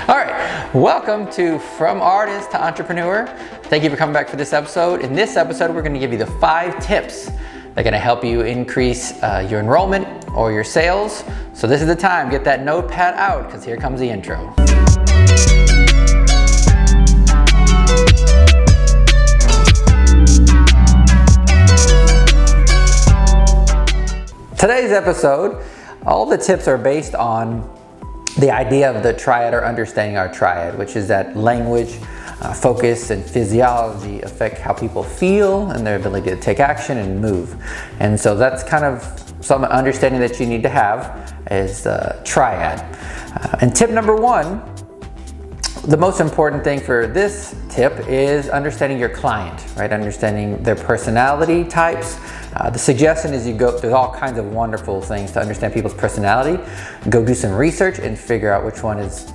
All right, welcome to From Artist to Entrepreneur. Thank you for coming back for this episode. In this episode, we're going to give you the 5 tips that are going to help you increase your enrollment or your sales. So this is the time, get that notepad out because here comes the intro. Today's episode, all the tips are based on the idea of the triad or understanding our triad, which is that language, focus, and physiology affect how people feel and their ability to take action and move. And so that's kind of some understanding that you need to have is triad. And tip number 1, the most important thing for this tip is understanding your client, right? Understanding their personality types. The suggestion is there's all kinds of wonderful things to understand people's personality. Go do some research and figure out which one is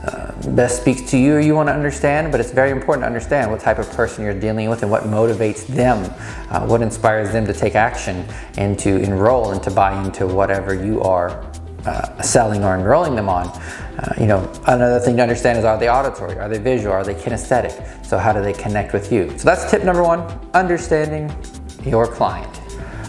best speaks to you or you want to understand, but it's very important to understand what type of person you're dealing with and what motivates them, what inspires them to take action and to enroll and to buy into whatever you are selling or enrolling them on. Another thing to understand is, are they auditory? Are they visual? Are they kinesthetic? So how do they connect with you? So that's tip number 1, understanding your client.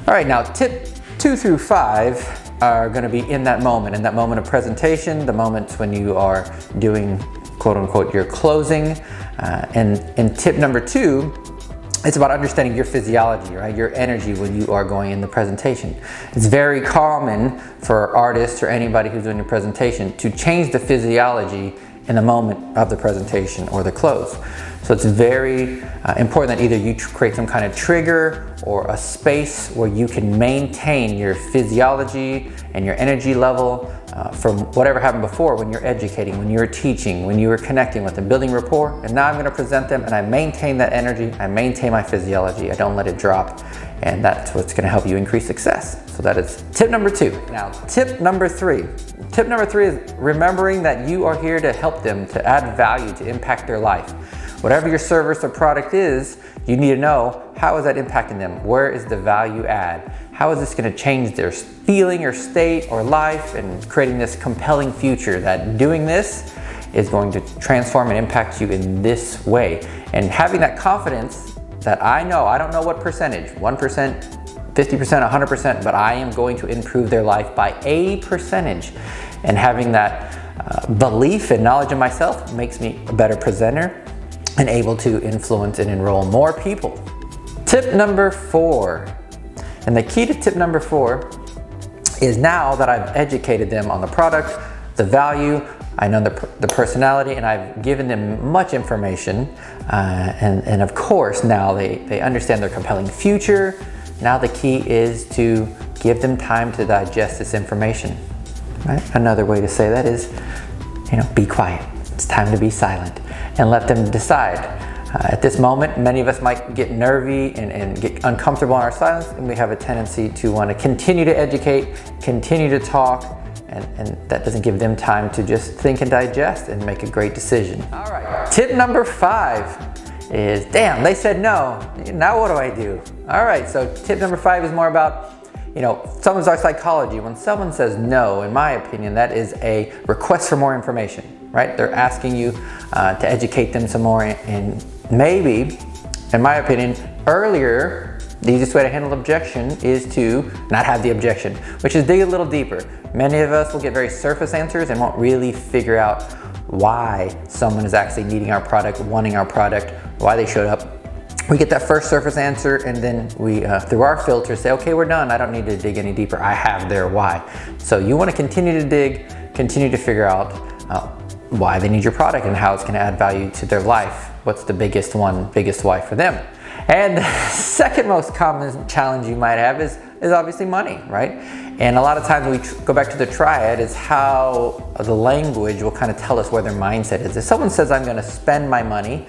All right, now tip 2 through 5 are going to be in that moment of presentation, the moments when you are doing quote unquote your closing. And tip number 2, it's about understanding your physiology, right? Your energy when you are going in the presentation. It's very common for artists or anybody who's doing a presentation to change the physiology in the moment of the presentation or the close. So it's very important that either you create some kind of trigger or a space where you can maintain your physiology and your energy level from whatever happened before when you're educating, when you're teaching, when you were connecting with them, building rapport. And now I'm going to present them and I maintain that energy, I maintain my physiology, I don't let it drop. And that's what's going to help you increase success. So that is tip number 2. Now, tip number 3. Tip number 3 is remembering that you are here to help them, to add value, to impact their life. Whatever your service or product is, you need to know, how is that impacting them? Where is the value add? How is this going to change their feeling or state or life, and creating this compelling future that doing this is going to transform and impact you in this way. And having that confidence that I don't know what percentage, 1%, 50%, 100%, but I am going to improve their life by a percentage. And having that belief and knowledge in myself makes me a better presenter and able to influence and enroll more people. Tip number 4, and the key to tip number 4 is, now that I've educated them on the product, the value, I know the personality, and I've given them much information, and of course now they understand their compelling future. Now the key is to give them time to digest this information, right? Another way to say that is, be quiet. It's time to be silent and let them decide. At this moment, many of us might get nervy and get uncomfortable in our silence, and we have a tendency to want to continue to educate, continue to talk, and that doesn't give them time to just think and digest and make a great decision. All right, tip number 5 is, damn, they said no, now what do I do? All right, so tip number 5 is more about, someone's our psychology. When someone says no, in my opinion, that is a request for more information, right? They're asking you to educate them some more, and maybe, in my opinion, earlier, the easiest way to handle objection is to not have the objection, which is dig a little deeper. Many of us will get very surface answers and won't really figure out why someone is actually needing our product, wanting our product, why they showed up. We get that first surface answer, and then we, through our filter, say, okay, we're done. I don't need to dig any deeper. I have their why. So you want to continue to dig, continue to figure out why they need your product and how it's going to add value to their life. What's the biggest why for them? And the second most common challenge you might have is obviously money, right? And a lot of times we go back to the triad, is how the language will kind of tell us where their mindset is. If someone says, I'm going to spend my money,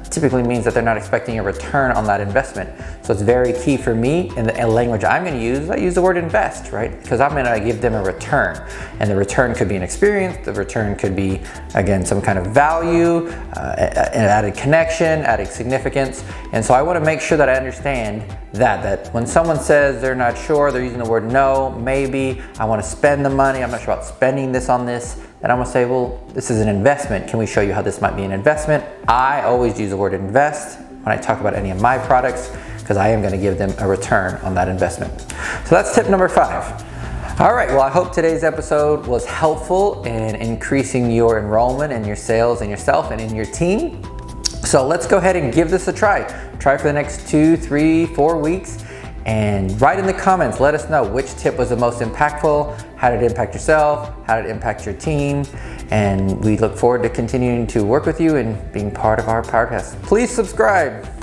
typically means that they're not expecting a return on that investment. So it's very key for me, in the language I'm going to use, I use the word invest, right? Because I'm going to give them a return. And the return could be an experience, the return could be, again, some kind of value, an added connection, added significance. And so I want to make sure that I understand that when someone says they're not sure, they're using the word no, maybe, I want to spend the money, I'm not sure about spending this on this, then I'm gonna say, well, this is an investment. Can we show you how this might be an investment? I always use the word invest when I talk about any of my products, because I am gonna give them a return on that investment. So that's tip number 5. All right, well, I hope today's episode was helpful in increasing your enrollment and your sales and yourself and in your team. So let's go ahead and give this a try. Try for the next 2, 3, 4 weeks, and write in the comments, let us know which tip was the most impactful, how did it impact yourself, how did it impact your team, and we look forward to continuing to work with you and being part of our podcast. Please subscribe.